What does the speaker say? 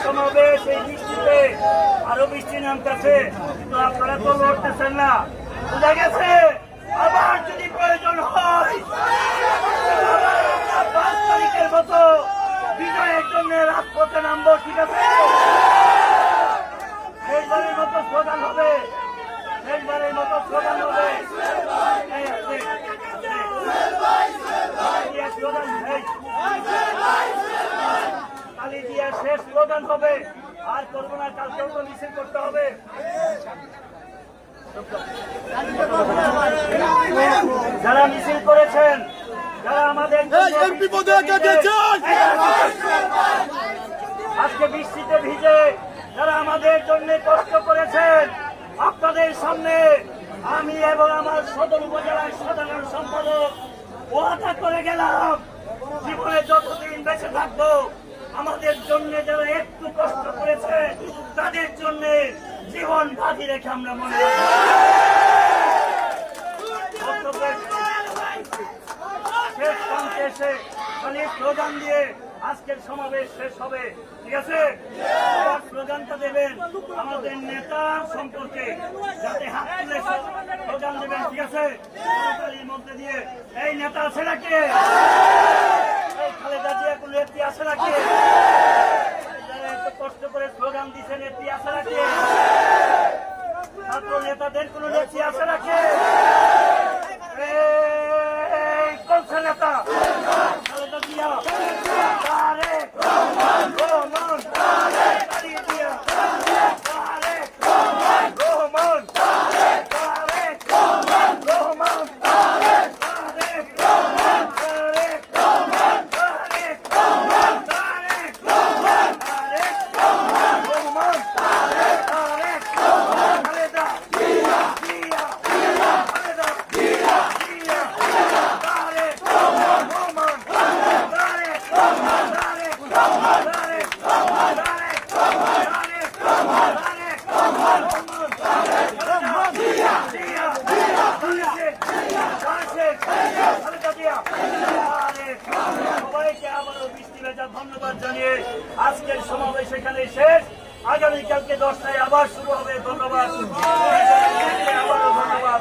সমাবেশ এই বৃষ্টিতে আরো বৃষ্টি নামতেছে, কিন্তু আপনারা তো লড়তেছেন না, বোঝা গেছে। আবার যদি প্রয়োজন হয় 5 তারিখের মতো বিজয়ের জন্য রাজপথে নামবো, ঠিক আছে? শেষবারের মতো স্লোগান হবে, শেষবারের মতো স্লোগান হবে, কালী দিয়া শেষ স্লোগান হবে। আর করবো না, কালকেও তো মিছিল করতে হবে। যারা মিছিল করেছেন, যারা আমাদের আজকে বৃষ্টিতে ভিজে যারা আমাদের জন্য কষ্ট করেছেন, আপনাদের সামনে আমি এবং আমার সদর উপজেলার সাধারণ সম্পাদক ওয়াদা করে গেলাম, জীবনে যতদিন বেঁচে থাকবো আমাদের জন্য যারা একটু কষ্ট করেছে তাদের জন্য জীবন বাজি রেখে আমরা মনে শেষ প্রান্তে এসে খালি স্লোগান দিয়ে আজকের সমাবেশ শেষ হবে, ঠিক আছে? স্লোগানটা দেবেন আমাদের নেতা সম্পর্কে, যাতে হাত তুলে স্লোগান দেবেন, ঠিক আছে? মধ্যে দিয়ে এই নেতা আছে নাকি? এই খালেদা জিয়া কোন নেত্রী আছে নাকি? যারা এত কষ্ট করে স্লোগান দিচ্ছেন নেত্রী আছে নাকি? ছাত্র নেতাদের কোন নেত্রী আছে নাকি? কোনছে নেতা? খালেদা জিয়া, তারেক রহমান, খালেদা জিয়া, তারেক রহমান, তারেক রহমান, তারেক রহমান, তারেক রহমান, তারেক রহমান, তারেক রহমান, তারেক রহমান, তারেক রহমান, খালেদা জিয়া, জিয়া, খালেদা জিয়া, জিয়া, তারেক রহমান, তারেক রহমান, তারেক রহমান, তারেক রহমান, তারেক রহমান, তারেক রহমান, তারেক রহমান, তারেক রহমান, জিয়া, জিয়া, জিয়া, খালেদা জিয়া, তারেক রহমান। সবাইকে আবারও বৃষ্টি ভেজা ধন্যবাদ জানিয়ে আজকের সমাবেশ এখানে শেষ। আগামীকালকে 10টায় আবার শুরু হবে। ধন্যবাদ, আবারও ধন্যবাদ।